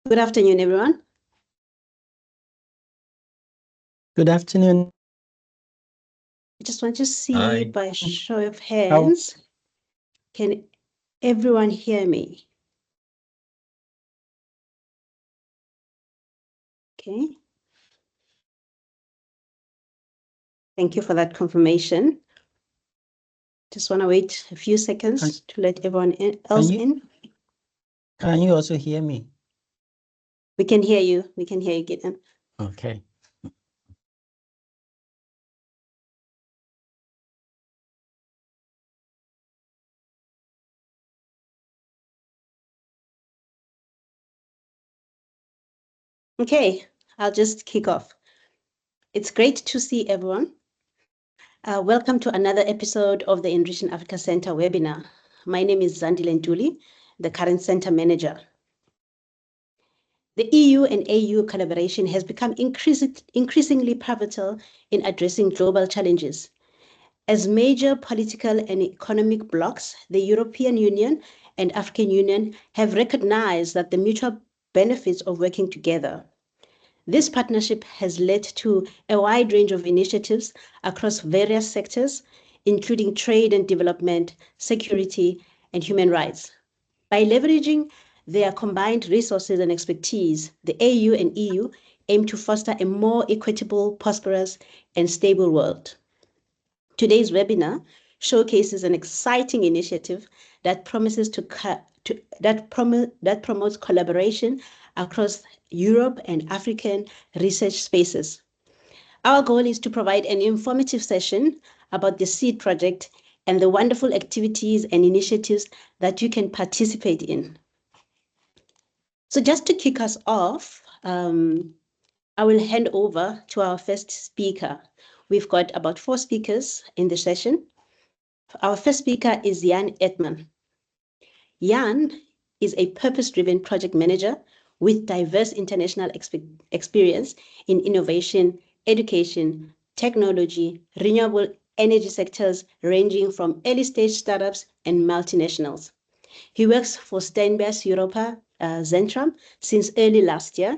Good afternoon, everyone. Good afternoon. I just want to see Hi. by show of hands, can everyone hear me? Okay. Thank you for that confirmation. Just want to wait a few seconds to let everyone else in. Can you also hear me? We can hear you. We can hear you, Gideon. Okay. Okay, I'll just kick off. It's great to see everyone. Welcome to another episode of the Enrich in Africa Center webinar. My name is Zandile Ntuli, the current center manager. The EU and AU collaboration has become increasingly pivotal in addressing global challenges. As major political and economic blocs, the European Union and African Union have recognized that the mutual benefits of working together. This partnership has led to a wide range of initiatives across various sectors, including trade and development, security, and human rights. By leveraging their combined resources and expertise, the AU and EU aim to foster a more equitable, prosperous, and stable world. Today's webinar showcases an exciting initiative that promises that promotes collaboration across Europe and African research spaces. Our goal is to provide an informative session about the SEADE project and the wonderful activities and initiatives that you can participate in. So just to kick us off, I will hand over to our first speaker. We've got about 4 speakers in the session. Our first speaker is Jan Edman. Jan is a purpose-driven project manager with diverse international experience in innovation, education, technology, renewable energy sectors ranging from early-stage startups and multinationals. He works for Steinbeck's Europa Zentrum since early last year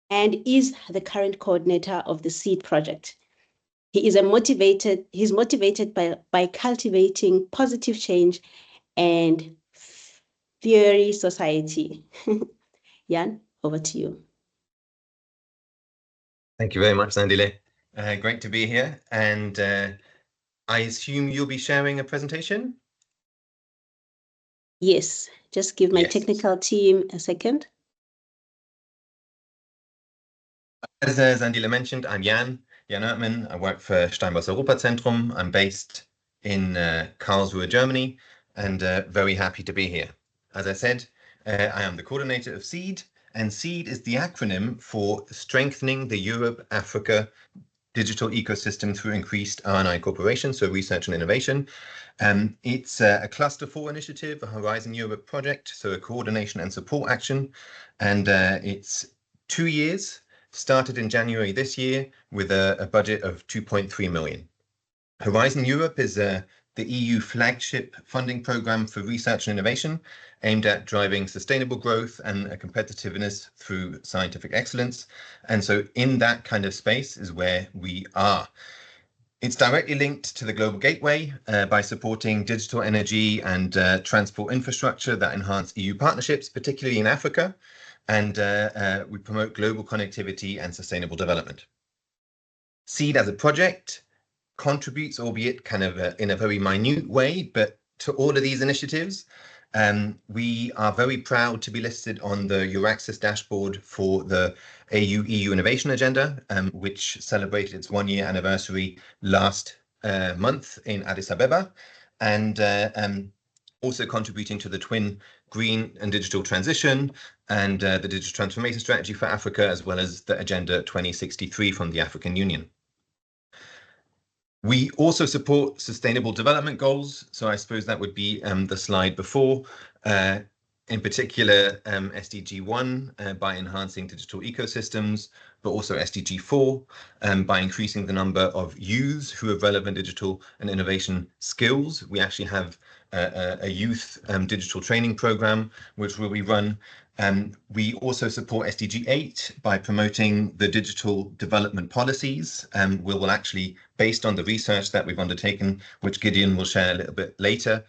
and is the current coordinator of the SEADE project. He's motivated by cultivating positive change and theory society. Jan, over to you. Thank you very much, Zandile. Great to be here. And I assume you'll be sharing a presentation? Yes, just give my technical team a second. As Zandile mentioned, I'm Jan Ertmann. I work for Steinbeck's Europa Zentrum. I'm based in Karlsruhe, Germany, and very happy to be here. As I said, I am the coordinator of SEADE, and SEADE is the acronym for Strengthening the Europe-Africa Digital Ecosystem Through Increased R&I Cooperation, so research and innovation. It's a Cluster 4 initiative, a Horizon Europe project, so a coordination and support action, and it's 2 years, started in January this year with a budget of 2.3 million. Horizon Europe is the EU flagship funding program for research and innovation aimed at driving sustainable growth and competitiveness through scientific excellence. And so in that kind of space is where we are. It's directly linked to the Global Gateway by supporting digital energy and transport infrastructure that enhance EU partnerships, particularly in Africa. And we promote global connectivity and sustainable development. SEADE as a project contributes, albeit kind of in a very minute way, but to all of these initiatives. We are very proud to be listed on the Euraccess dashboard for the AU-EU Innovation Agenda, which celebrated its 1-year anniversary last month in Addis Ababa, and also contributing to the Twin Green and Digital Transition and the Digital Transformation Strategy for Africa, as well as the Agenda 2063 from the African Union. We also support sustainable development goals. So I suppose that would be the slide before, in particular SDG 1 by enhancing digital ecosystems, but also SDG 4 by increasing the number of youths who have relevant digital and innovation skills. We actually have a youth digital training program, which will be run We also support SDG 8 by promoting the digital development policies. We will actually, based on the research that we've undertaken, which Gideon will share a little bit later,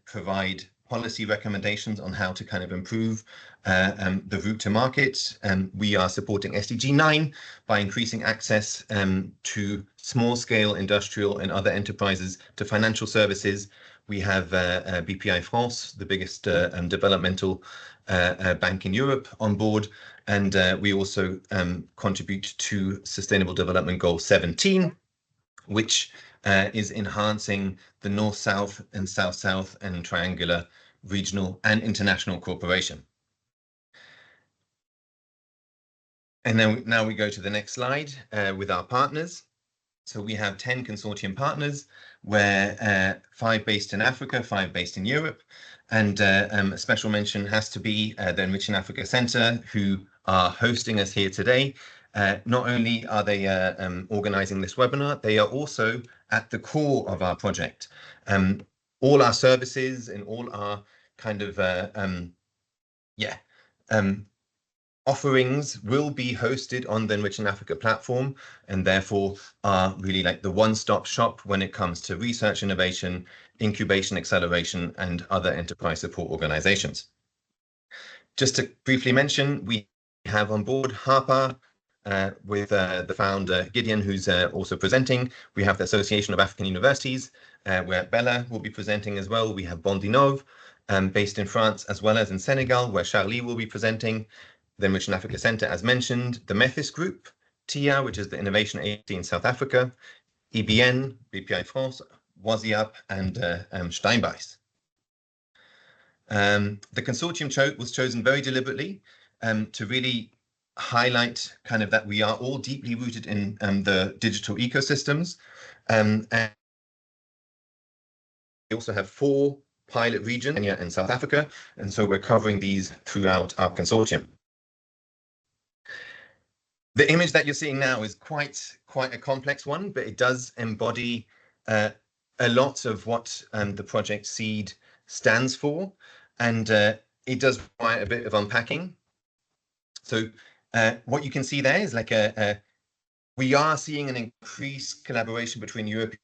provide policy recommendations on how to kind of improve the route to market. We are supporting SDG 9 by increasing access to small-scale industrial and other enterprises to financial services. We have BPI France, the biggest developmental bank in Europe, on board, and we also contribute to Sustainable Development Goal 17, which is enhancing the North-South and South-South and triangular regional and international cooperation. And then now we go to the next slide with our partners. So we have 10 consortium partners, where 5 based in Africa, 5 based in Europe. And a special mention has to be the Enrich in Africa Center, who are hosting us here today. Not only are they organizing this webinar, they are also at the core of our project. All our services and all our kind of offerings will be hosted on the Enrich in Africa platform, and therefore are really like the one-stop shop when it comes to research, innovation, incubation, acceleration, and other enterprise support organizations. Just to briefly mention, we have on board HARPA with the founder Gideon, who's also presenting. We have the Association of African Universities, where Bella will be presenting as well. We have Bondinov, based in France, as well as in Senegal, where Charlie will be presenting. The Enrich in Africa Center, as mentioned, the Methis Group, TIA, which is the Innovation Agency in South Africa, EBN, BPI France, WASIAP, and Steinbeiß. The consortium was chosen very deliberately to really highlight kind of that we are all deeply rooted in the digital ecosystems. And we also have 4 pilot regions, Kenya and South Africa, and so we're covering these throughout our consortium. The image that you're seeing now is quite a complex one, but it does embody a lot of what the project SEADE stands for, and it does require a bit of unpacking. So what you can see there is like we are seeing an increased collaboration between European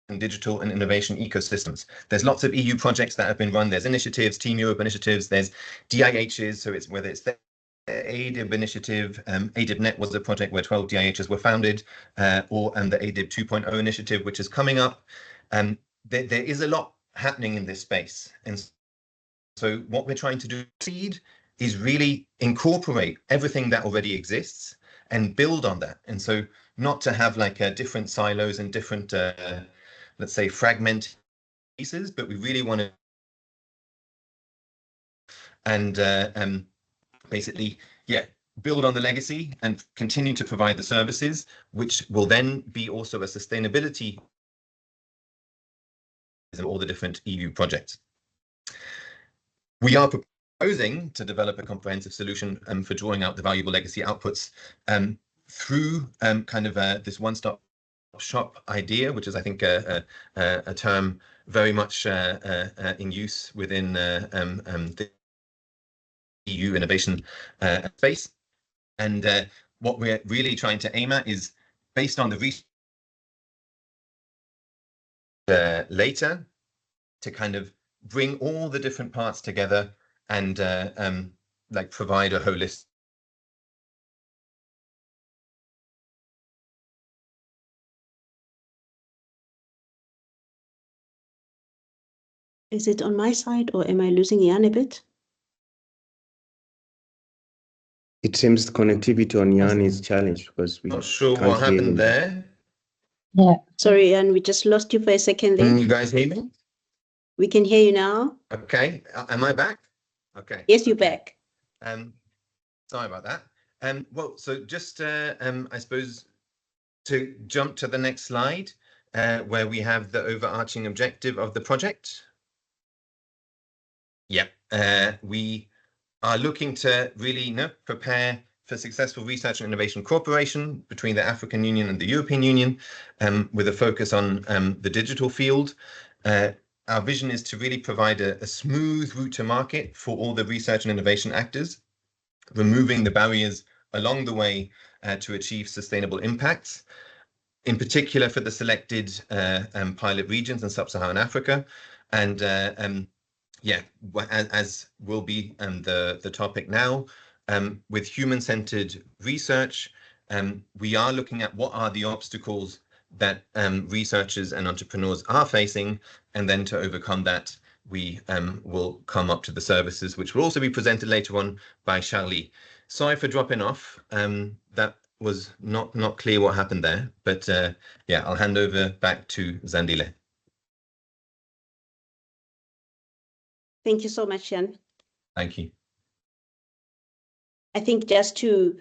and digital and innovation ecosystems. There's lots of EU projects that have been run. There's initiatives, Team Europe initiatives, there's DIHs, so it's whether it's the ADIB initiative, ADIBnet was a project where 12 DIHs were founded, or the ADIB 2.0 initiative, which is coming up. There is a lot happening in this space. And so what we're trying to do SEADE is really incorporate everything that already exists and build on that. And so not to have like different silos and different, let's say, fragmented pieces, but we really want to and basically, build on the legacy and continue to provide the services, which will then be also a sustainability in all the different EU projects. We are proposing to develop a comprehensive solution for drawing out the valuable legacy outputs through kind of this one-stop shop idea, which is, I think, a term very much in use within the EU innovation space. And what we're really trying to aim at is, based on the research later, to kind of bring all the different parts together and like provide a holistic. Is it on my side, or am I losing Jan a bit? It seems the connectivity on Jan is challenged because we Not sure can't what hear happened him. there. Yeah. Sorry, Jan, we just lost you for a second there. Can you guys hear me? We can hear you now. Okay, am I back? Okay. Yes, you're okay. back. Sorry about that. Well, so just I suppose to jump to the next slide, where we have the overarching objective of the project. Yeah, we are looking to really prepare for successful research and innovation cooperation between the African Union and the European Union, with a focus on the digital field. our vision is to really provide a smooth route to market for all the research and innovation actors, removing the barriers along the way to achieve sustainable impacts, in particular for the selected pilot regions in sub-Saharan Africa. And yeah, as will be the topic now, with human-centered research, we are looking at what are the obstacles that researchers and entrepreneurs are facing, and then to overcome that, we will come up to the services, which will also be presented later on by Charlie. Sorry for dropping off. That was not clear what happened there, but yeah, I'll hand over back to Zandile. Thank you so much, Jan. Thank you. I think just to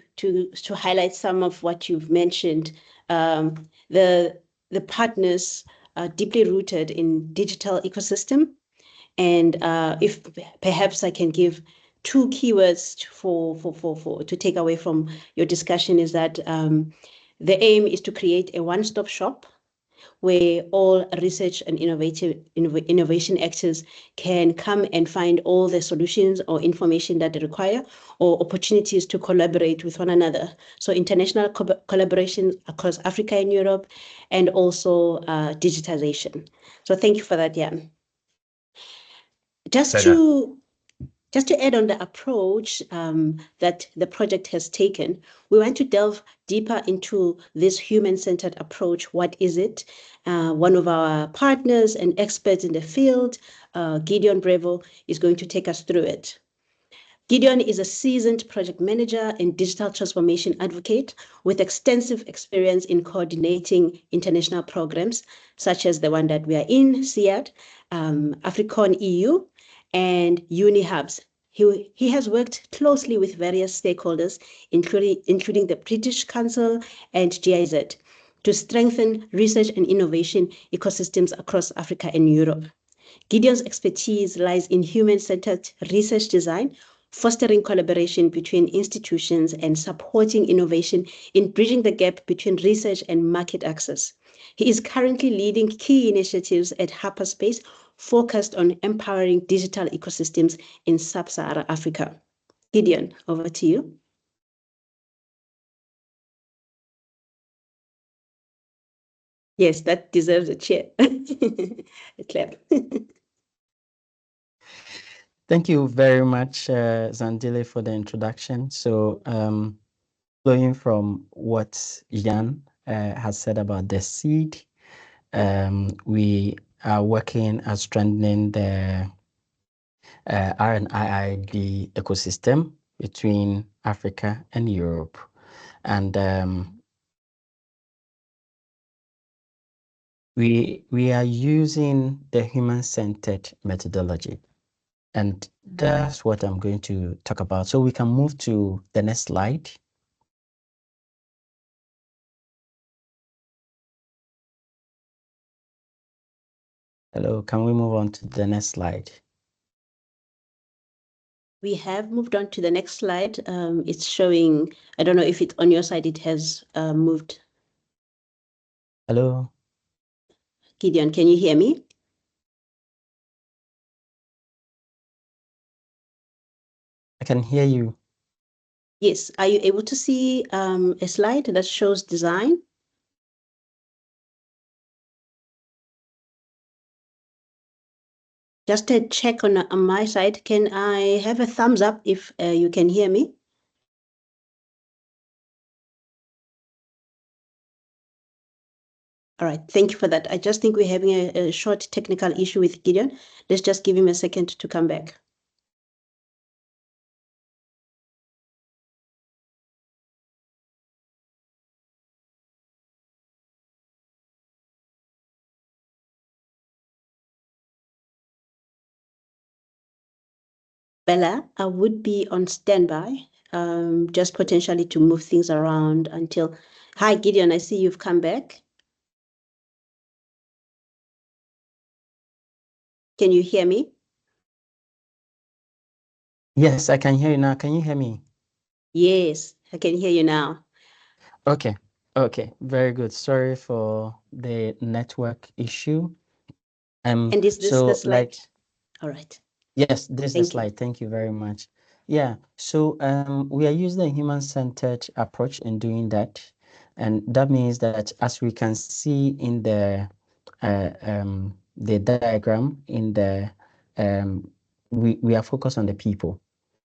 highlight some of what you've mentioned, the partners are deeply rooted in digital ecosystem, and if perhaps I can give two keywords to take away from your discussion is that the aim is to create a one-stop shop where all research and innovation actors can come and find all the solutions or information that they require or opportunities to collaborate with one another. So international collaboration across Africa and Europe, and also digitization. So thank you for that, Jan. Just to add on the approach that the project has taken, we want to delve deeper into this human-centered approach. What is it? One of our partners and experts in the field, Gideon Brevo, is going to take us through it. Gideon is a seasoned project manager and digital transformation advocate with extensive experience in coordinating international programs, such as the one that we are in, SEADE, African EU, and UniHubs. He has worked closely with various stakeholders, including the British Council and GIZ, to strengthen research and innovation ecosystems across Africa and Europe. Gideon's expertise lies in human-centered research design, fostering collaboration between institutions and supporting innovation in bridging the gap between research and market access. He is currently leading key initiatives at Hyperspace focused on empowering digital ecosystems in sub-Saharan Africa. Gideon, over to you. Yes, that deserves a cheer. A clap. Thank you very much, Zandile, for the introduction. So, flowing from what Jan has said about the SEADE, we are working at strengthening the RNIID ecosystem between Africa and Europe. And we are using the human-centered methodology. And that's what I'm going to talk about. So we can move to the next slide. Hello, can we move on to the next slide? We have moved on to the next slide. It's showing, I don't know if it's on your side, it has moved. Hello? Gideon, can you hear me? I can hear you. Yes. Are you able to see a slide that shows design? Just a check on my side. Can I have a thumbs up if you can hear me? All right, thank you for that. I just think we're having a short technical issue with Gideon. Let's just give him a second to come back. Bella, I would be on standby, just potentially to move things around until... Hi, Gideon, I see you've come back. Can you hear me? Yes, I can hear you now. Can you hear me? Yes, I can hear you now. Okay, very good. Sorry for the network issue. And is this So the slide? like, All right. yes, this is the Thank you. slide. Thank you very much. Yeah, so we are using a human-centered approach in doing that. And that means that as we can see in the diagram in the we are focused on the people.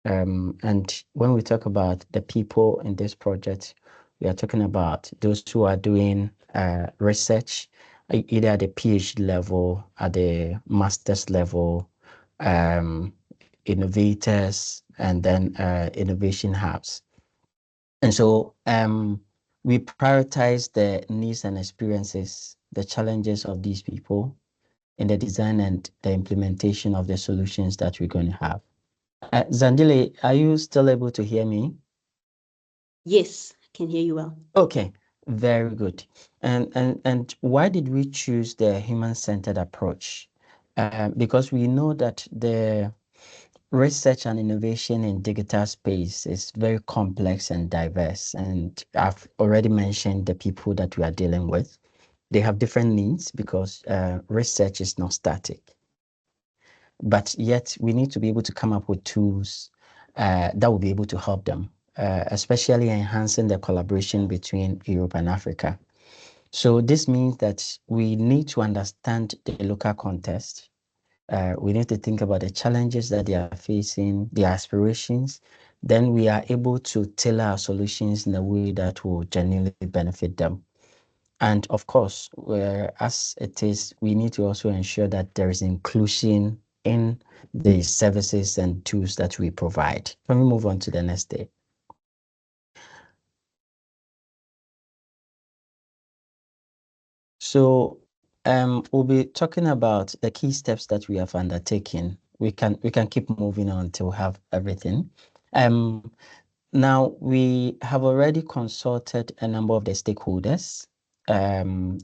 And when we talk about the people in this project, we are talking about those who are doing research, either at the PhD level, at the master's level, innovators, and then innovation hubs. And so we prioritize the needs and experiences, the challenges of these people in the design and the implementation of the solutions that we're going to have. Zandile, are you still able to hear me? Yes, I can hear you well. Okay, very good. And why did we choose the human-centered approach? Because we know that the research and innovation in digital space is very complex and diverse. And I've already mentioned the people that we are dealing with. They have different needs because research is not static. But yet we need to be able to come up with tools that will be able to help them, especially enhancing the collaboration between Europe and Africa. So this means that we need to understand the local context. We need to think about the challenges that they are facing, their aspirations. Then we are able to tailor our solutions in a way that will genuinely benefit them. And of course, as it is, we need to also ensure that there is inclusion in the services and tools that we provide. Can we move on to the next day? So we'll be talking about the key steps that we have undertaken. We can keep moving on until we have everything. Now we have already consulted a number of the stakeholders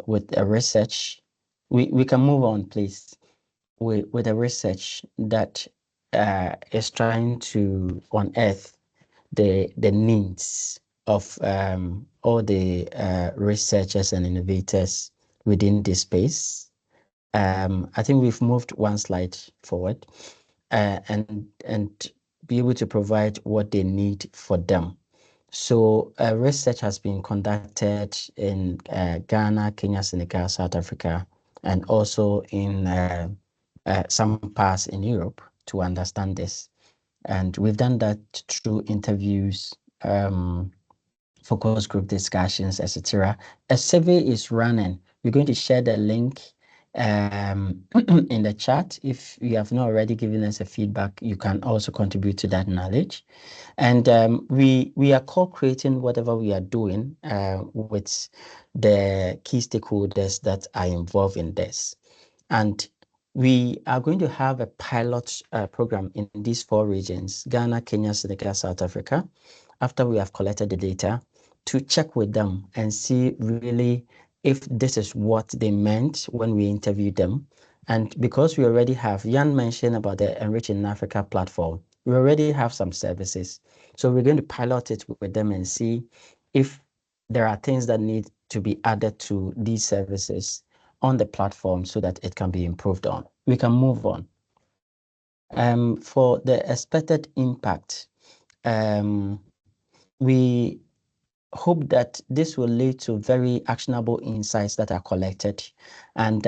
with a research. We can move on, please, with a research that is trying to unearth the needs of all the researchers and innovators within this space. I think we've moved one slide forward and be able to provide what they need for them. So research has been conducted in Ghana, Kenya, Senegal, South Africa, and also in some parts in Europe to understand this. And we've done that through interviews, focus group discussions, etc. A survey is running. We're going to share the link in the chat. If you have not already given us a feedback, you can also contribute to that knowledge. And we are co-creating whatever we are doing with the key stakeholders that are involved in this. And we are going to have a pilot program in these 4 regions, Ghana, Kenya, Senegal, South Africa, after we have collected the data, to check with them and see really if this is what they meant when we interviewed them. And because we already have, Jan mentioned about the Enrich in Africa platform, we already have some services. So we're going to pilot it with them and see if there are things that need to be added to these services on the platform so that it can be improved on. We can move on. For the expected impact, we hope that this will lead to very actionable insights that are collected. And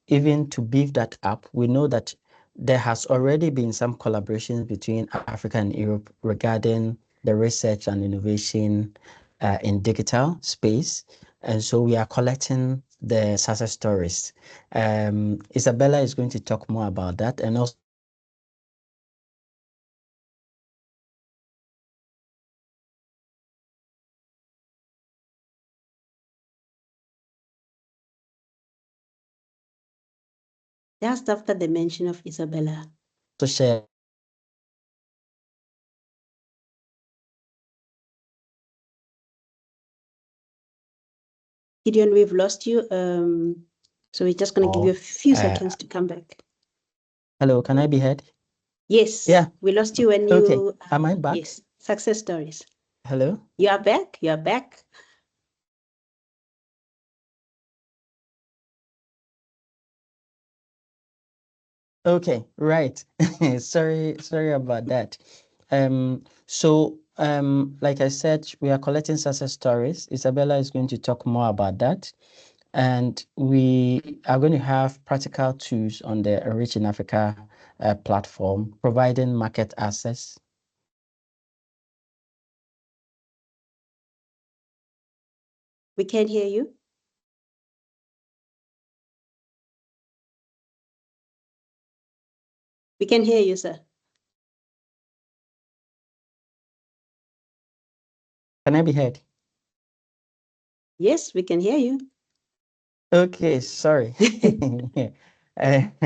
even to beef that up, we know that there has already been some collaborations between Africa and Europe regarding the research and innovation in digital space. And so we are collecting the success stories. Isabella is going to talk more about that, and also Just after the mention of Isabella. to share. Gideon, we've lost you. So we're just going to give you a few seconds to come back. Hello, can I be heard? Yes. Yeah. We lost you when Okay. you... Am I back? Yes. Success stories. Hello? You are back. You are back. Okay, right. Sorry about that. Like I said, we are collecting success stories. Isabella is going to talk more about that. And we are going to have practical tools on the Enrich in Africa platform, providing market access. We can't hear you. We can hear you, sir. Can I be heard? Yes, we can hear you. Okay, sorry. At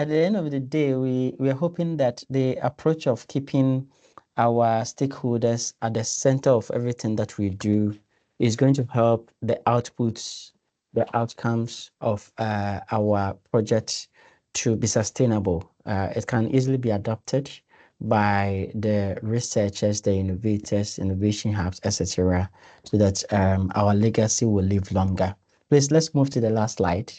the end of the day, we are hoping that the approach of keeping our stakeholders at the center of everything that we do is going to help the outputs, the outcomes of our project to be sustainable. It can easily be adopted by the researchers, the innovators, innovation hubs, etc., so that our legacy will live longer. Please, let's move to the last slide.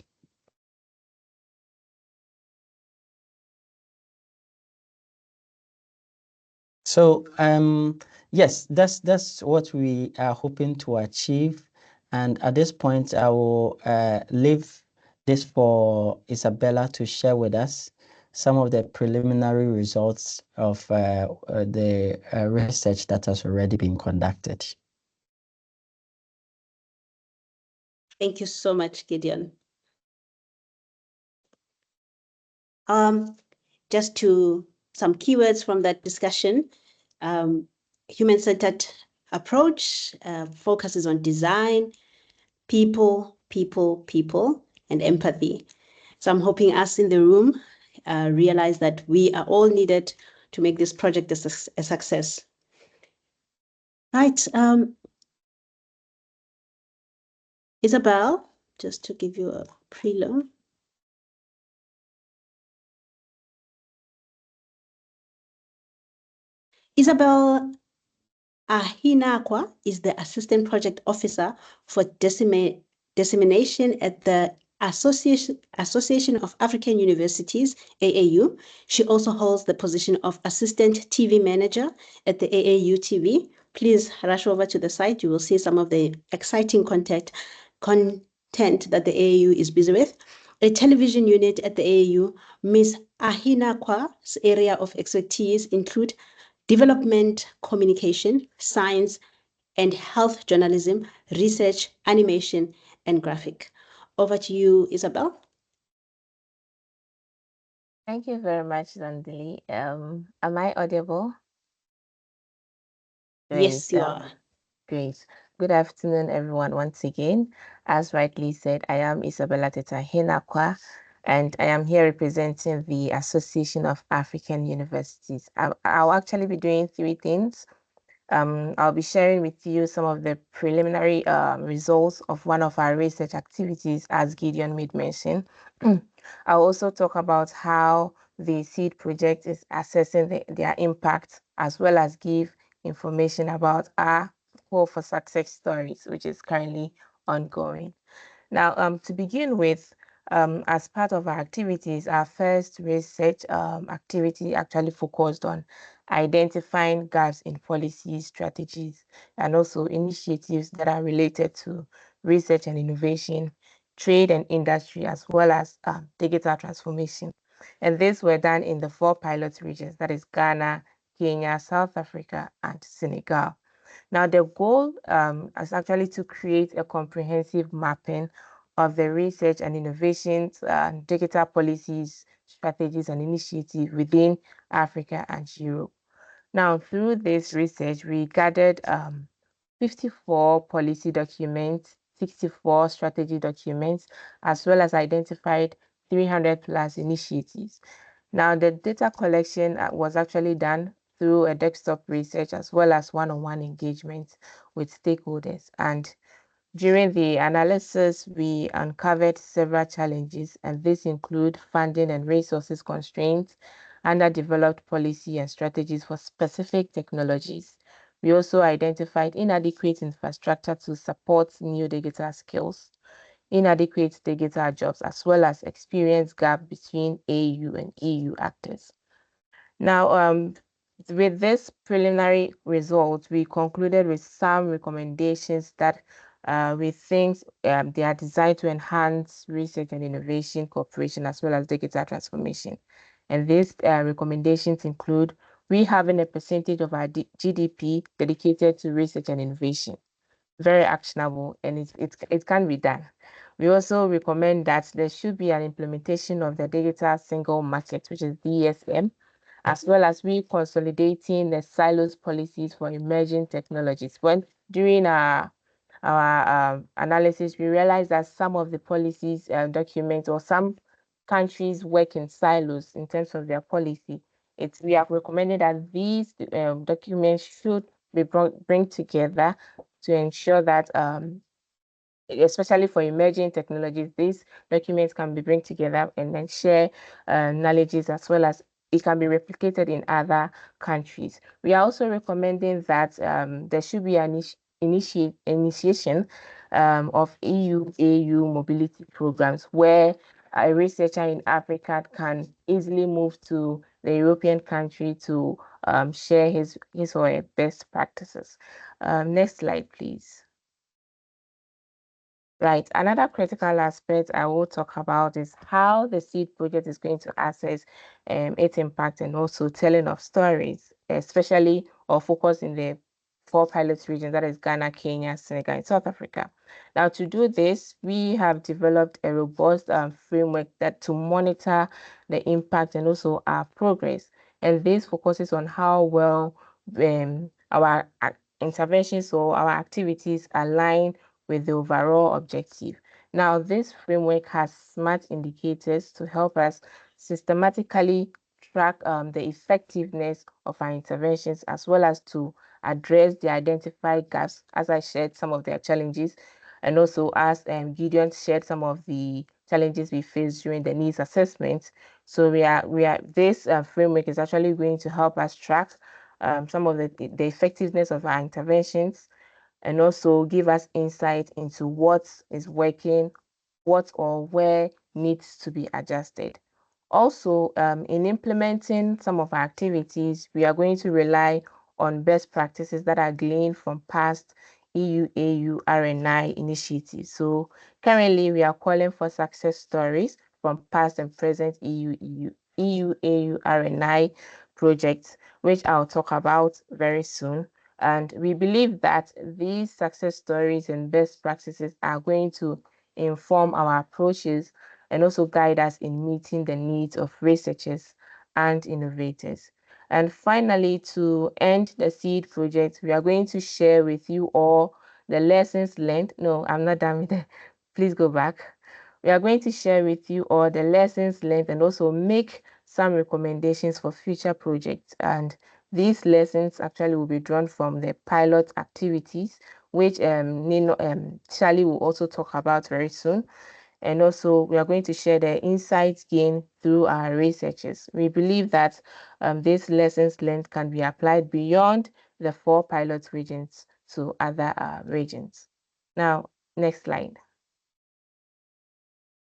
So, yes, that's what we are hoping to achieve. And at this point, I will leave this for Isabella to share with us some of the preliminary results of the research that has already been conducted. Thank you so much, Gideon. Just to some keywords from that discussion, human-centered approach focuses on design, people, and empathy. So I'm hoping us in the room realize that we are all needed to make this project a success. Right, Isabel, just to give you a preload. Isabel Ahinakwa is the Assistant Project Officer for Dissemination at the Association of African Universities, AAU. She also holds the position of Assistant TV Manager at the AAU TV. Please rush over to the site. You will see some of the exciting content that the AAU is busy with. A television unit at the AAU, Ms. Ahinakwa's area of expertise include development, communication, science, and health journalism, research, animation, and graphic. Over to you, Isabel. Thank you very much, Zandili. Am I audible? Great. Yes, you are. Great. Good afternoon, everyone, once again. As rightly said, I am Isabella Teta Hinakwa, and I am here representing the Association of African Universities. I'll actually be doing three things. I'll be sharing with you some of the preliminary results of one of our research activities, as Gideon made mention. I'll also talk about how the SEADE project is assessing their impact, as well as give information about our Call for Success stories, which is currently ongoing. Now, to begin with, as part of our activities, our first research activity actually focused on identifying gaps in policy strategies and also initiatives that are related to research and innovation, trade and industry, as well as digital transformation. And these were done in the 4 pilot regions, that is Ghana, Kenya, South Africa, and Senegal. Now, the goal is actually to create a comprehensive mapping of the research and innovations and digital policies, strategies, and initiatives within Africa and Europe. Now, through this research, we gathered 54 policy documents, 64 strategy documents, as well as identified 300 plus initiatives. Now, the data collection was actually done through a desktop research as well as one-on-one engagement with stakeholders. And during the analysis, we uncovered several challenges, and these include funding and resources constraints, underdeveloped policy and strategies for specific technologies. We also identified inadequate infrastructure to support new digital skills, inadequate digital jobs, as well as experience gap between AU and EU actors. Now, with this preliminary results, we concluded with some recommendations that we think they are designed to enhance research and innovation cooperation as well as digital transformation. And these recommendations include we having a percentage of our GDP dedicated to research and innovation. Very actionable, and it can be done. We also recommend that there should be an implementation of the digital single market, which is DSM, as well as we consolidating the silos policies for emerging technologies. When during our analysis, we realized that some of the policies documents or some countries work in silos in terms of their policy. We have recommended that these documents should be bring together to ensure that especially for emerging technologies, these documents can be bring together and then share knowledges as well as it can be replicated in other countries. We are also recommending that there should be an initiation of EU-AU mobility programs where a researcher in Africa can easily move to the European country to share his or her best practices. Next slide, please. Right. Another critical aspect I will talk about is how the SEADE project is going to assess its impact and also telling of stories, especially or focus in the 4 pilot regions, that is Ghana, Kenya, Senegal, and South Africa. Now, to do this, we have developed a robust framework to monitor the impact and also our progress. And this focuses on how well our interventions or our activities align with the overall objective. Now, this framework has smart indicators to help us systematically track the effectiveness of our interventions as well as to address the identified gaps, as I shared some of their challenges, and also as Gideon shared some of the challenges we faced during the needs assessment. So this framework is actually going to help us track some of the effectiveness of our interventions, and also give us insight into what is working, what or where needs to be adjusted. Also, in implementing some of our activities, we are going to rely on best practices that are gleaned from past EU-AU RNI initiatives. So currently, we are calling for success stories from past and present EU-AU RNI projects, which I'll talk about very soon. And we believe that these success stories and best practices are going to inform our approaches and also guide us in meeting the needs of researchers and innovators. And finally, to end the SEADE project, we are going to share with you all the lessons learned. No, I'm not done with it. Please go back. We are going to share with you all the lessons learned and also make some recommendations for future projects. And these lessons actually will be drawn from the pilot activities, which Charlie will also talk about very soon. And also, we are going to share the insights gained through our researches. We believe that these lessons learned can be applied beyond the 4 pilot regions to other regions. Now, next slide.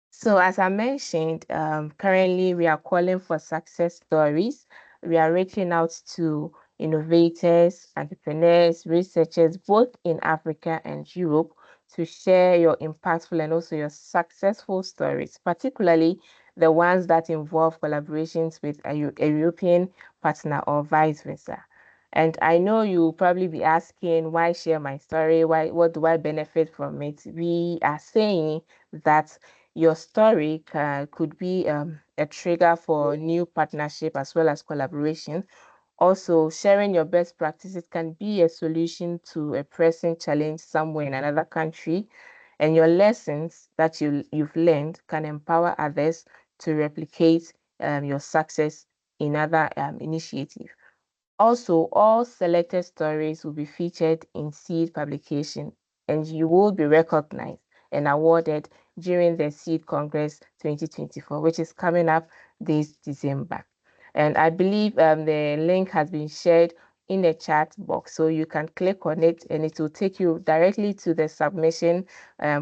So as I mentioned, currently we are calling for success stories. We are reaching out to innovators, entrepreneurs, researchers, both in Africa and Europe, to share your impactful and also your successful stories, particularly the ones that involve collaborations with a European partner or vice versa. And I know you'll probably be asking, why share my story? What do I benefit from it? We are saying that your story could be a trigger for new partnership as well as collaboration. Also, sharing your best practices can be a solution to a pressing challenge somewhere in another country, and your lessons that you've learned can empower others to replicate your success in other initiatives. Also, all selected stories will be featured in SEADE publication, and you will be recognized and awarded during the SEADE Congress 2024, which is coming up this December. And I believe the link has been shared in the chat box. So you can click on it and it will take you directly to the submission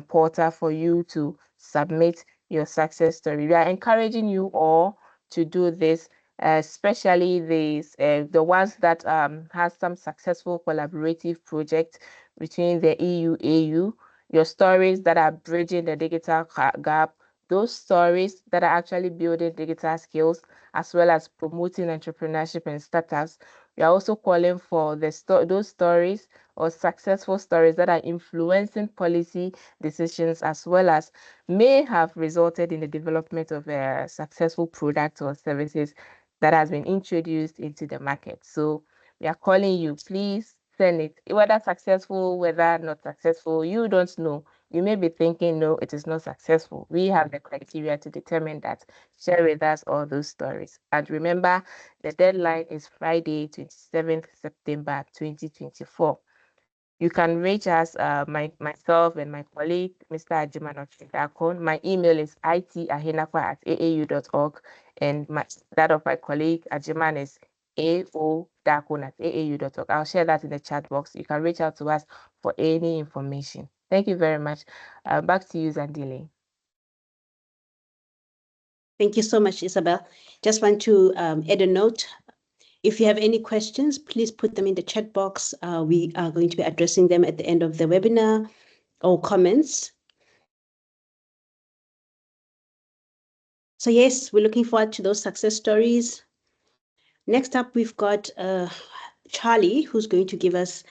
portal for you to submit your success story. We are encouraging you all to do this, especially the ones that has some successful collaborative projects between the EU-AU, your stories that are bridging the digital gap, those stories that are actually building digital skills, as well as promoting entrepreneurship and startups. We are also calling for those stories or successful stories that are influencing policy decisions, as well as may have resulted in the development of a successful product or services that has been introduced into the market. So we are calling you, please send it, whether successful, whether not successful, you don't know. You may be thinking, no, it is not successful. We have the criteria to determine that. Share with us all those stories. And remember, the deadline is Friday, 27th September 2024. You can reach us, myself and my colleague, Mr. Ajiman Ochidakon. My email is itahenakwa@aau.org, and that of my colleague Ajiman is aodakon@aau.org. I'll share that in the chat box. You can reach out to us for any information. Thank you very much. Back to you, Zandile. Thank you so much, Isabel. Just want to add a note. If you have any questions, please put them in the chat box. We are going to be addressing them at the end of the webinar, or comments. So yes, we're looking forward to those success stories. Next up, we've got Charlie, who's going to give us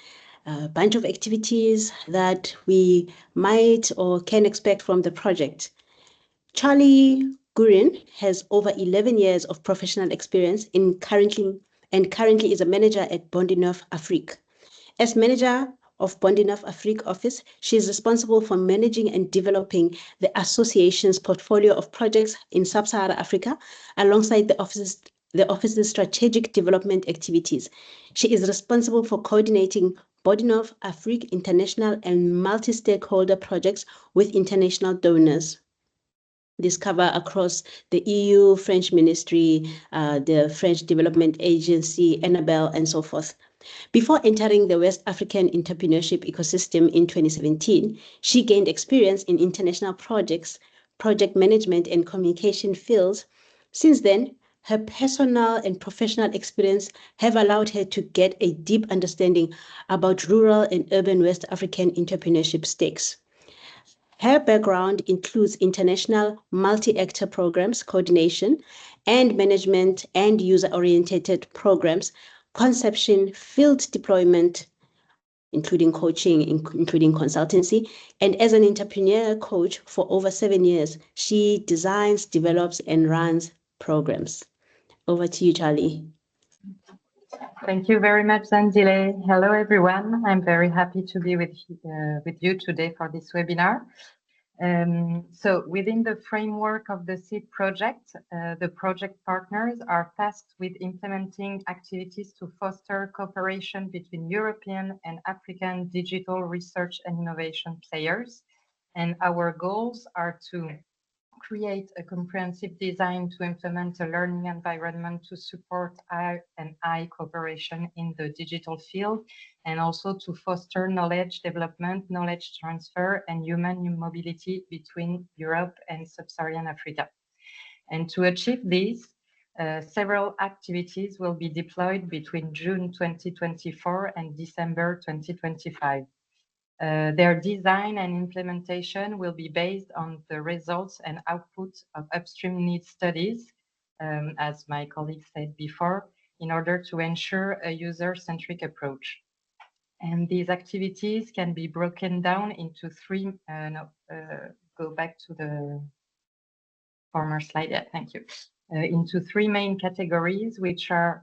a bunch of activities that we might or can expect from the project. Charlie Gurin has over 11 years of professional experience currently is a manager at Bondinov Afrique. As manager of Bondinov Afrique office, she is responsible for managing and developing the association's portfolio of projects in Sub-Saharan Africa alongside the office's strategic development activities. She is responsible for coordinating Bondinov Afrique international and multi-stakeholder projects with international donors. This cover across the EU, French Ministry, the French Development Agency, Annabelle, and so forth. Before entering the West African entrepreneurship ecosystem in 2017, she gained experience in international projects, project management, and communication fields. Since then, her personal and professional experience have allowed her to get a deep understanding about rural and urban West African entrepreneurship stakes. Her background includes international multi-actor programs, coordination and management, and user-oriented programs, conception, field deployment, including coaching, including consultancy. And as an entrepreneur coach for over 7 years, she designs, develops, and runs programs. Over to you, Charlie. Thank you very much, Zandile. Hello, everyone. I'm very happy to be with you today for this webinar. So within the framework of the SEADE project, the project partners are tasked with implementing activities to foster cooperation between European and African digital research and innovation players. And our goals are to create a comprehensive design to implement a learning environment to support I&I cooperation in the digital field, and also to foster knowledge development, knowledge transfer, and human mobility between Europe and Sub-Saharan Africa. And to achieve this, several activities will be deployed between June 2024 and December 2025. Their design and implementation will be based on the results and outputs of upstream needs studies, as my colleague said before, in order to ensure a user-centric approach. And these activities can be broken down into three, go back to the former slide, yeah, thank you. Into three main categories, which are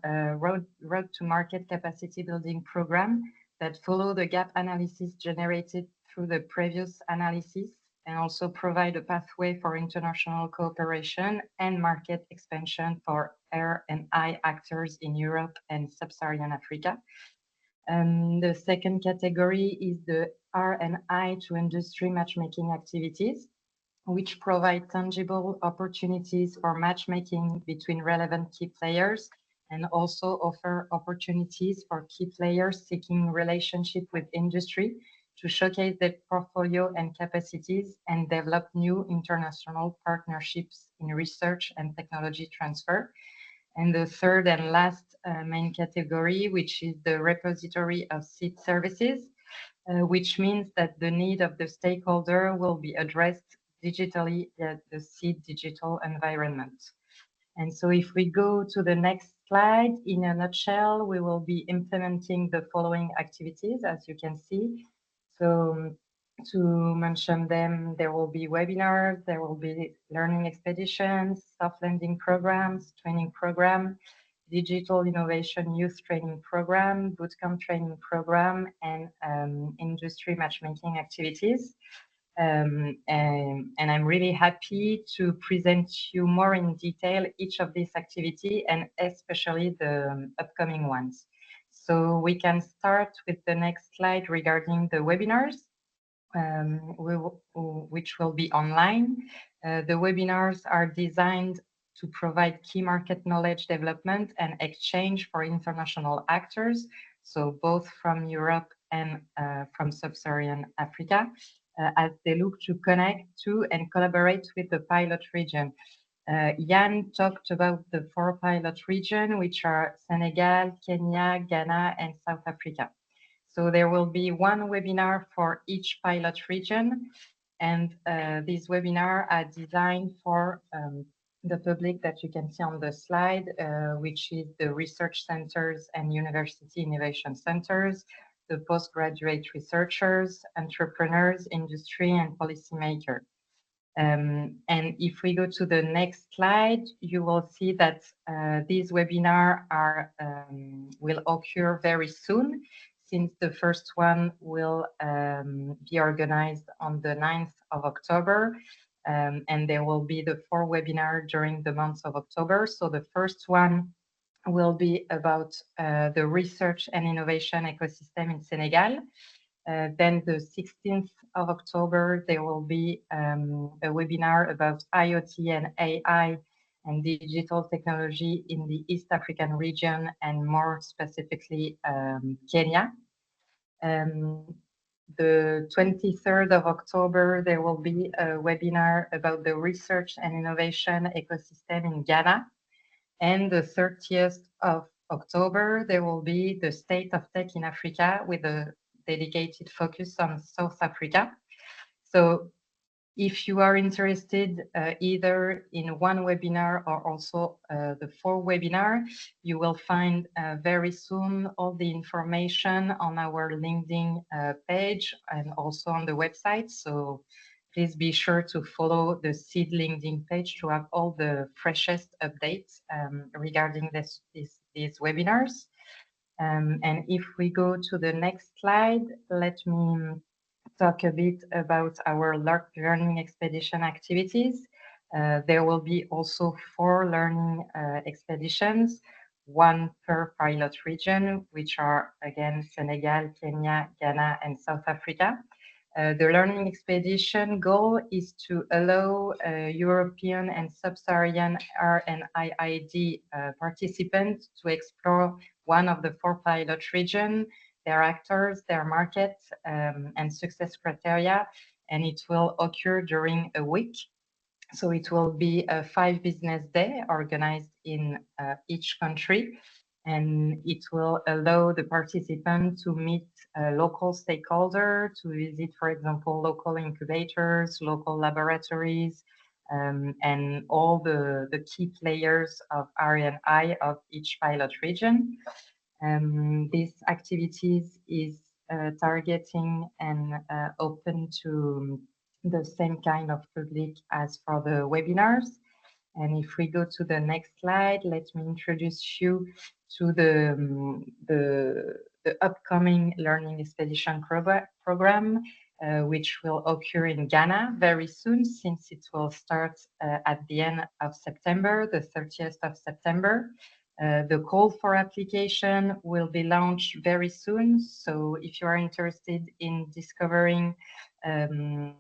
road to market capacity building program, that follow the gap analysis generated through the previous analysis, and also provide a pathway for international cooperation and market expansion for R&I actors in Europe and Sub-Saharan Africa. The second category is the R&I to industry matchmaking activities, which provide tangible opportunities for matchmaking between relevant key players and also offer opportunities for key players seeking relationship with industry to showcase their portfolio and capacities and develop new international partnerships in research and technology transfer. And the third and last main category, which is the repository of SEADE services, which means that the need of the stakeholder will be addressed digitally at the SEADE digital environment. And so if we go to the next slide, in a nutshell, we will be implementing the following activities, as you can see. So to mention them, there will be webinars, there will be learning expeditions, soft landing programs, training program, digital innovation youth training program, bootcamp training program, and industry matchmaking activities. And I'm really happy to present you more in detail each of these activities and especially the upcoming ones. So we can start with the next slide regarding the webinars, which will be online. The webinars are designed to provide key market knowledge development and exchange for international actors, so both from Europe and from Sub-Saharan Africa, as they look to connect to and collaborate with the pilot region. Jan talked about the 4 pilot regions, which are Senegal, Kenya, Ghana, and South Africa. So there will be one webinar for each pilot region, and these webinars are designed for the public that you can see on the slide, which is the research centers and university innovation centers, the postgraduate researchers, entrepreneurs, industry, and policymakers. And if we go to the next slide, you will see that these webinars will occur very soon, since the first one will be organized on the 9th of October. And there will be the 4 webinars during the month of October. So the first one will be about the research and innovation ecosystem in Senegal. Then the 16th of October, there will be a webinar about IoT and AI and digital technology in the East African region, and more specifically Kenya. The 23rd of October, there will be a webinar about the research and innovation ecosystem in Ghana. And the 30th of October, there will be the State of Tech in Africa with a dedicated focus on South Africa. So if you are interested either in one webinar or also the 4 webinars, you will find very soon all the information on our LinkedIn page and also on the website. So please be sure to follow the SEADE LinkedIn page to have all the freshest updates regarding these webinars. And if we go to the next slide, let me talk a bit about our learning expedition activities. There will be also 4 learning expeditions, 1 per pilot region, which are again Senegal, Kenya, Ghana, and South Africa. The learning expedition goal is to allow European and Sub-Saharan RNIID participants to explore one of the 4 pilot regions, their actors, their market, and success criteria, and it will occur during a week. So it will be a 5 business day organized in each country, and it will allow the participant to meet local stakeholders, to visit, for example, local incubators, local laboratories, and all the key players of R&I of each pilot region. These activities is targeting and open to the same kind of public as for the webinars. And if we go to the next slide, let me introduce you to the upcoming learning expedition program, which will occur in Ghana very soon, since it will start at the end of September, the 30th of September. The call for application will be launched very soon. So if you are interested in discovering the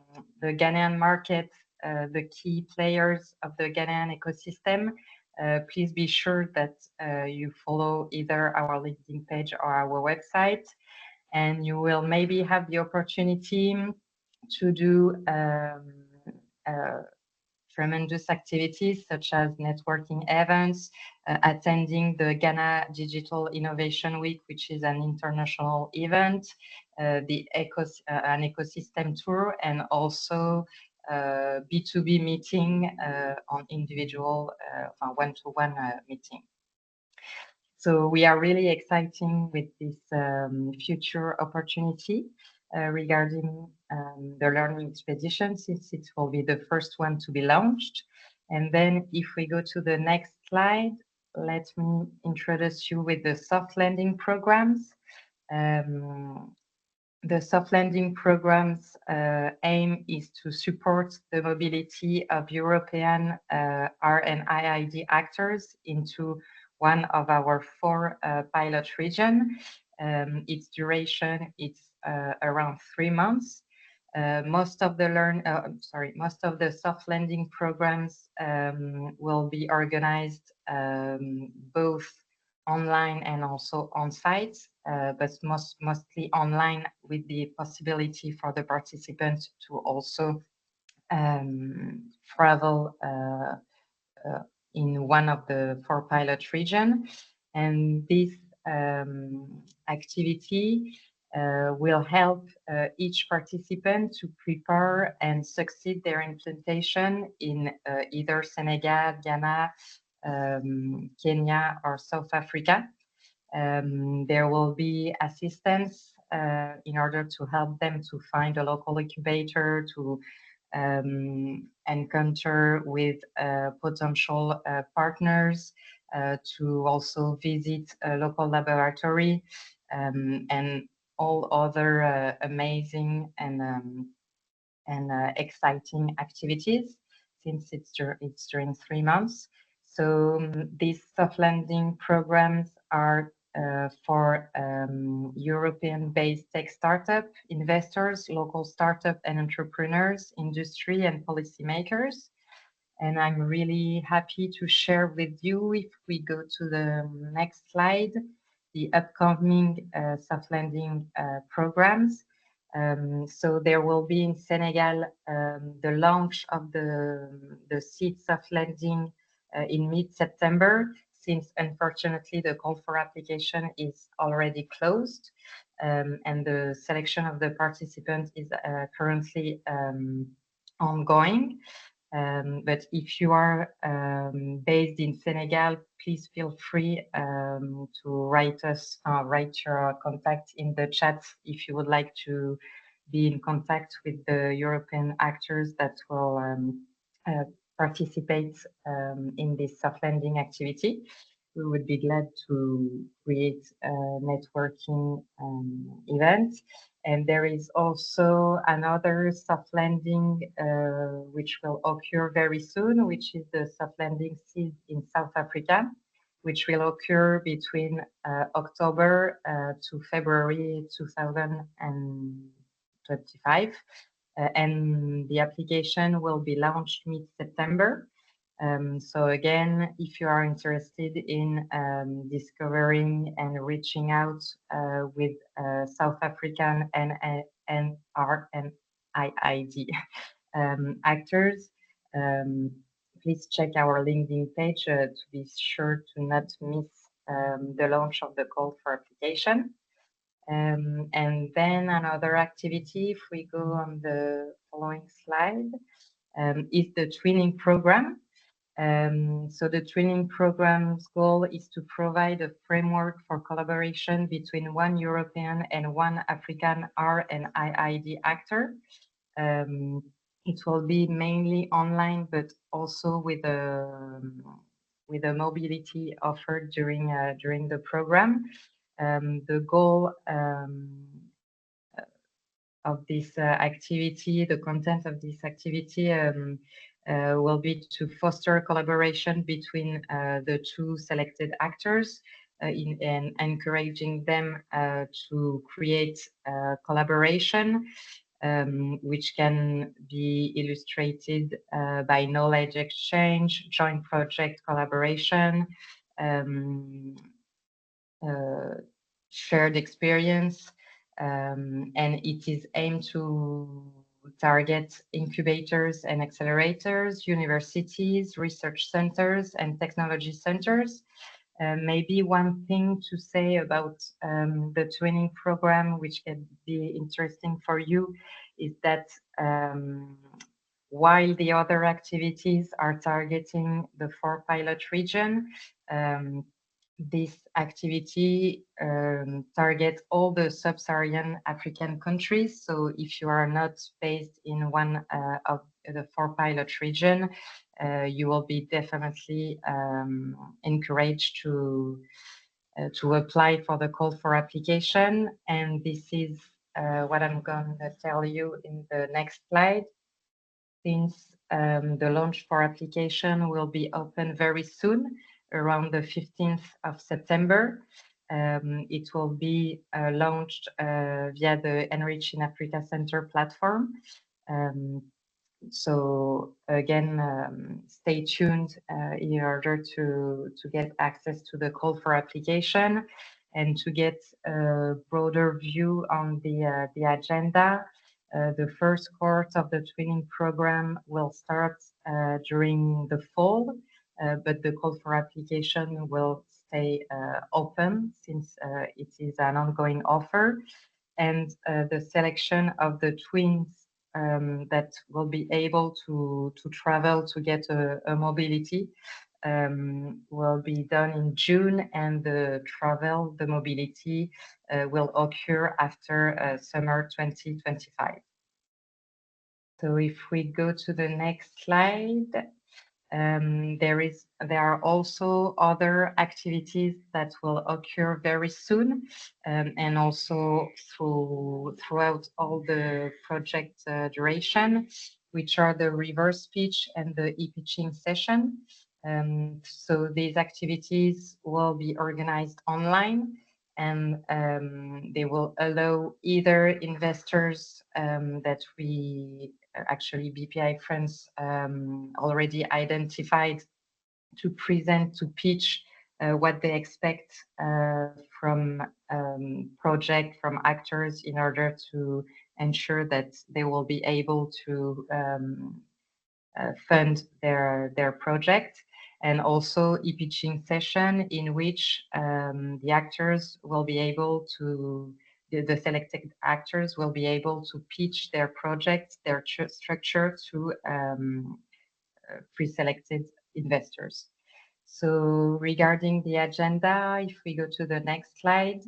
Ghanaian market, the key players of the Ghanaian ecosystem, please be sure that you follow either our LinkedIn page or our website, and you will maybe have the opportunity to do tremendous activities such as networking events, attending the Ghana Digital Innovation Week, which is an international event, an ecosystem tour, and also B2B meeting on individual one-to-one meeting. So we are really exciting with this future opportunity regarding the learning expedition, since it will be the first one to be launched. And then if we go to the next slide, let me introduce you with the soft landing programs. The soft landing program's aim is to support the mobility of European R&IID actors into one of our 4 pilot regions. Its duration is around 3 months. Most of the soft landing programs will be organized both online and also on site, but mostly online, with the possibility for the participants to also travel in one of the 4 pilot regions. And this activity will help each participant to prepare and succeed their implementation in either Senegal, Ghana, Kenya, or South Africa. There will be assistance in order to help them to find a local incubator, to encounter with potential partners, to also visit a local laboratory, and all other amazing and exciting activities, since it's during 3 months. So these soft landing programs are for European-based tech startup investors, local startup and entrepreneurs, industry and policymakers. And I'm really happy to share with you, if we go to the next slide, the upcoming soft landing programs. So there will be in Senegal the launch of the SEADE soft landing in mid-September, since unfortunately the call for application is already closed, and the selection of the participants is currently ongoing. But if you are based in Senegal, please feel free to write your contact in the chat if you would like to be in contact with the European actors that will participate in this soft landing activity. We would be glad to create a networking event. And there is also another soft landing which will occur very soon, which is the soft landing SEADE in South Africa, which will occur between October to February 2025. And the application will be launched mid-September. So again, if you are interested in discovering and reaching out with South African and R&IID actors, please check our LinkedIn page to be sure to not miss the launch of the call for application. And then another activity, if we go on the following slide, is the twinning program. So the training program's goal is to provide a framework for collaboration between one European and one African R&IID actor. It will be mainly online, but also with a mobility offered during the program. The goal of this activity, the content of this activity will be to foster collaboration between the 2 selected actors and encouraging them to create collaboration which can be illustrated by knowledge exchange, joint project collaboration, shared experience, and it is aimed to target incubators and accelerators, universities, research centers, and technology centers. Maybe one thing to say about the twinning program, which can be interesting for you, is that while the other activities are targeting the 4 pilot region, this activity targets all the sub-Saharan African countries. So if you are not based in one of the 4 pilot region, you will be definitely encouraged to apply for the call for application. And this is what I'm going to tell you in the next slide. Since the launch for application will be open very soon, around the 15th of September. It will be launched via the Enrich in Africa Center platform. So again, stay tuned in order to get access to the call for application and to get a broader view on the agenda. The first cohort of the twinning program will start during the fall, but the call for application will stay open since it is an ongoing offer. And the selection of the twins that will be able to travel to get a mobility will be done in June, and the mobility will occur after summer 2025. So if we go to the next slide, there are also other activities that will occur very soon, and also throughout all the project duration, which are the reverse pitch and the e-pitching session. So these activities will be organized online, and they will allow either investors that we actually BPI France already identified to present, to pitch what they expect from project, from actors, in order to ensure that they will be able to fund their project. And also e-pitching session in which the actors will be able to, the selected actors will be able to pitch their project, their structure to pre-selected investors. So regarding the agenda, if we go to the next slide,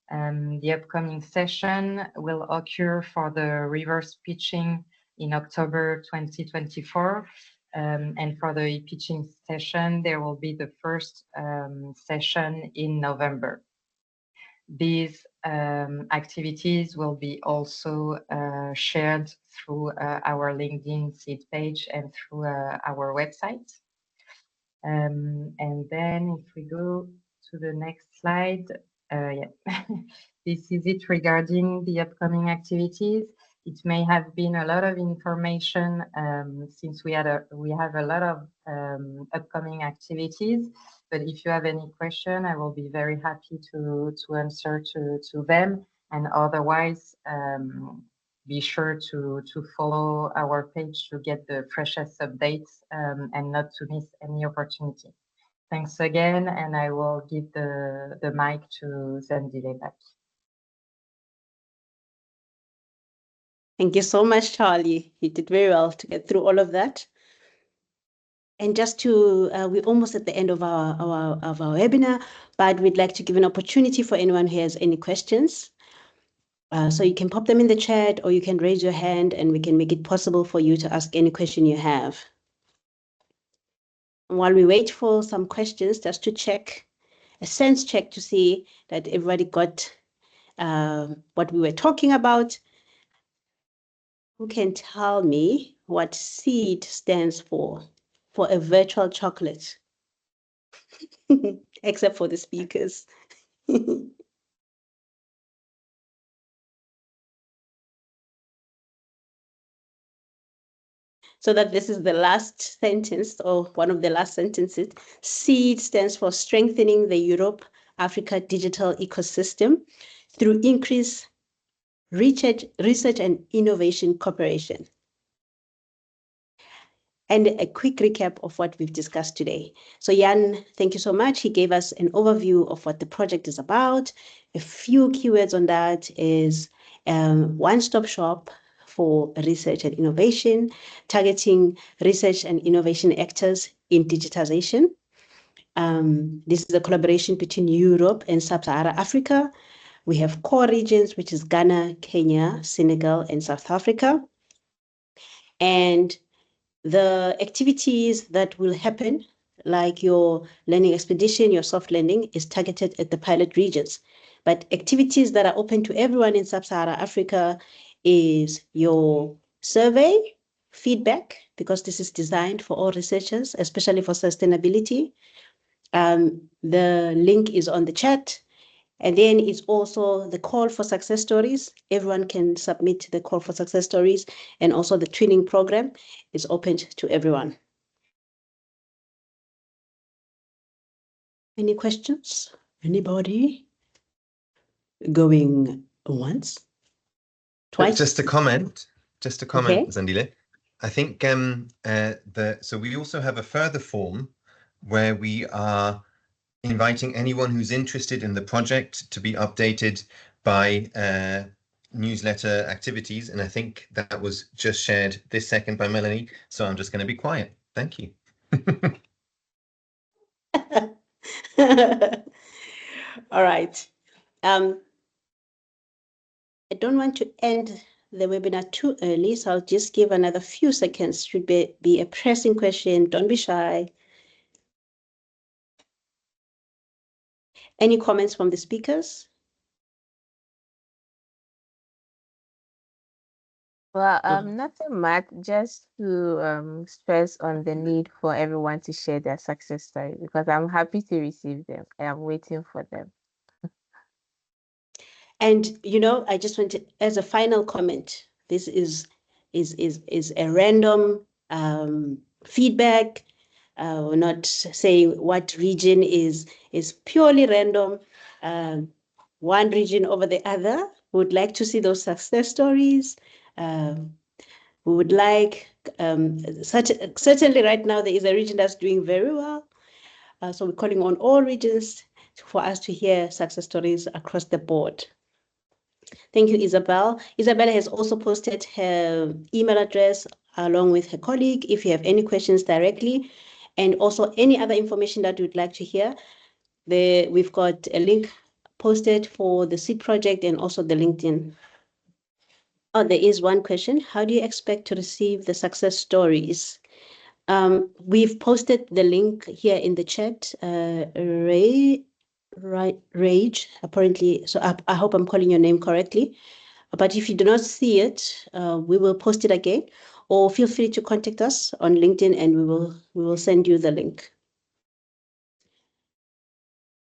the upcoming session will occur for the reverse pitching in October 2024. And for the pitching session, there will be the first session in November. These activities will be also shared through our LinkedIn SEADE page and through our website. And then if we go to the next slide, this is it regarding the upcoming activities. It may have been a lot of information since we have a lot of upcoming activities. But if you have any question, I will be very happy to answer to them. And otherwise, be sure to follow our page to get the freshest updates and not to miss any opportunity. Thanks again, and I will give the mic to Zandile back. Thank you so much, Charlie. You did very well to get through all of that. And just to, we're almost at the end of our webinar, but we'd like to give an opportunity for anyone who has any questions. So you can pop them in the chat, or you can raise your hand, and we can make it possible for you to ask any question you have. And while we wait for some questions, just to check, a sense check to see that everybody got what we were talking about. Who can tell me what SEADE stands for a virtual chocolate? Except for the speakers. so that this is the last sentence or one of the last sentences. SEADE stands for Strengthening the Europe-Africa Digital Ecosystem through increased research and innovation cooperation. And a quick recap of what we've discussed today. So Jan, thank you so much. He gave us an overview of what the project is about. A few keywords on that is one-stop shop for research and innovation, targeting research and innovation actors in digitization. This is a collaboration between Europe and Sub-Saharan Africa. We have core regions, which is Ghana, Kenya, Senegal, and South Africa. And the activities that will happen, like your learning expedition, your soft learning, is targeted at the pilot regions. But activities that are open to everyone in Sub-Saharan Africa is your survey, feedback, because this is designed for all researchers, especially for sustainability. The link is on the chat. And then it's also the call for success stories. Everyone can submit the call for success stories, and also the twinning program is open to everyone. Any questions? Anybody? Going once? Twice? Just a comment, Okay. Zandile. I think so we also have a further form where we are inviting anyone who's interested in the project to be updated by newsletter activities. And I think that was just shared this second by Melanie. So I'm just going to be quiet. Thank you. All right. I don't want to end the webinar too early, so I'll just give another few seconds. Should be a pressing question. Don't be shy. Any comments from the speakers? Well, nothing much, just to stress on the need for everyone to share their success story, because I'm happy to receive them. I am waiting for them. And I just want to, as a final comment, this is a random feedback. We're not saying what region is purely random. One region over the other. We would like to see those success stories. We would like certainly right now there is a region that's doing very well. So we're calling on all regions for us to hear success stories across the board. Thank you, Isabel. Isabella has also posted her email address along with her colleague if you have any questions directly, and also any other information that you'd like to hear. We've got a link posted for the SEADE project and also the LinkedIn. Oh, there is one question. How do you expect to receive the success stories? We've posted the link here in the chat. Rage, apparently. So I hope I'm calling your name correctly. But if you do not see it, we will post it again, or feel free to contact us on LinkedIn and we will send you the link.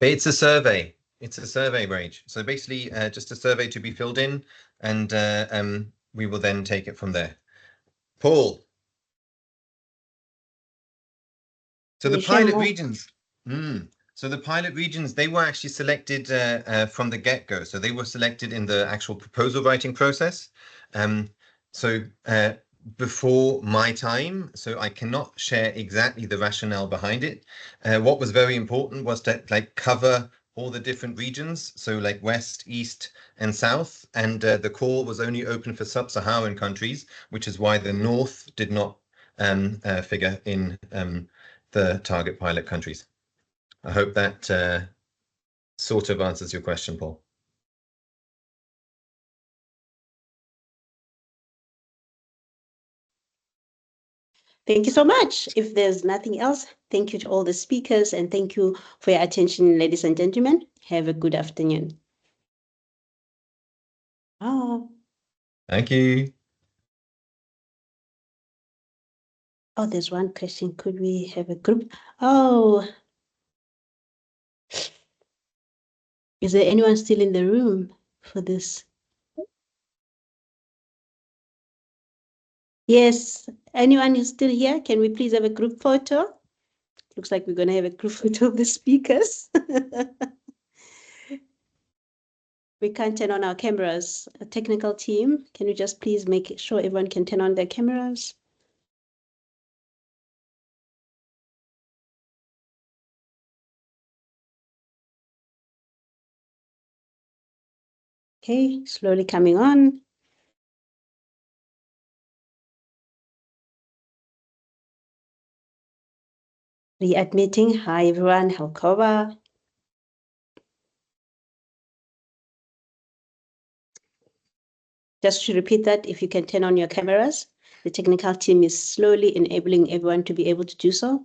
It's a survey. It's a survey, Rage. So basically, just a survey to be filled in, and we will then take it from there. Paul. So the pilot regions. So the pilot regions, they were actually selected from the get-go. So they were selected in the actual proposal writing process. Before my time, so I cannot share exactly the rationale behind it. What was very important was to cover all the different regions, so like West, East, and South. And the call was only open for sub-Saharan countries, which is why the North did not figure in the target pilot countries. I hope that sort of answers your question, Paul. Thank you so much. If there's nothing else, thank you to all the speakers and thank you for your attention, ladies and gentlemen. Have a good afternoon. Oh. Thank you. Oh, there's one question. Could we have a group? Oh. Is there anyone still in the room for this? Yes, Anyone who's still here, can we please have a group photo? Looks like we're going to have a group photo of the speakers. We can't turn on our cameras. A technical team, can you just please make sure everyone can turn on their cameras? Okay, slowly coming on. Readmitting. Hi, everyone. Helkova. Just to repeat that, if you can turn on your cameras, the technical team is slowly enabling everyone to be able to do so.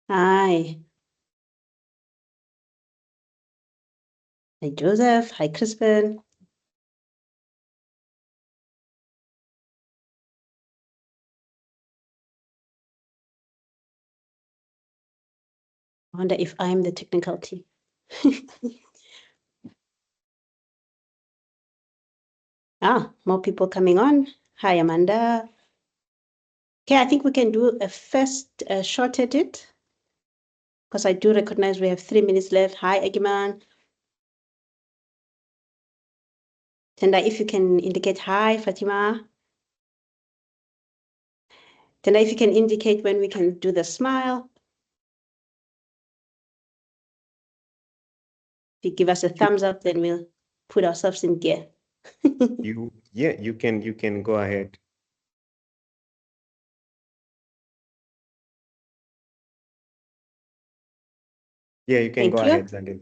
Hi. Hi, Joseph. Hi, Crispin. I wonder if I'm the technical team. More people coming on. Hi, Amanda. Okay, I think we can do a first short edit because I do recognize we have 3 minutes left. Hi, Egiman. Tenda, if you can indicate hi, Fatima. Tenda, if you can indicate when we can do the smile. If you give us a thumbs up, then we'll put ourselves in gear. You can go ahead. Yeah, you can Thank go you. ahead, Zandile.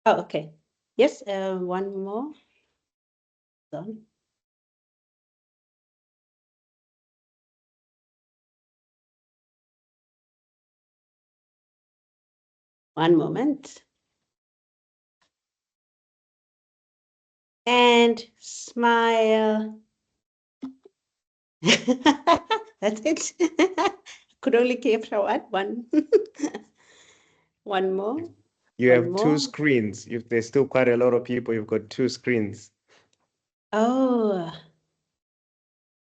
Oh, okay. Yes, one more. Done. One moment. And smile. That's it. Could only capture one. One more. You One have more. 2 screens. If there's still quite a lot of people, you've got 2 screens. Oh,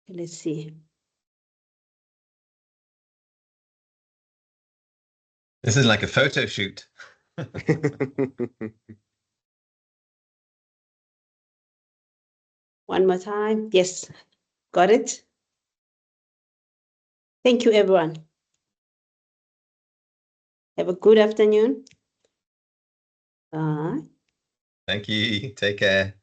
let's see. This is like a photo shoot. One more time. Yes, got it. Thank you, everyone. Have a good afternoon. Bye. Thank you. Take care.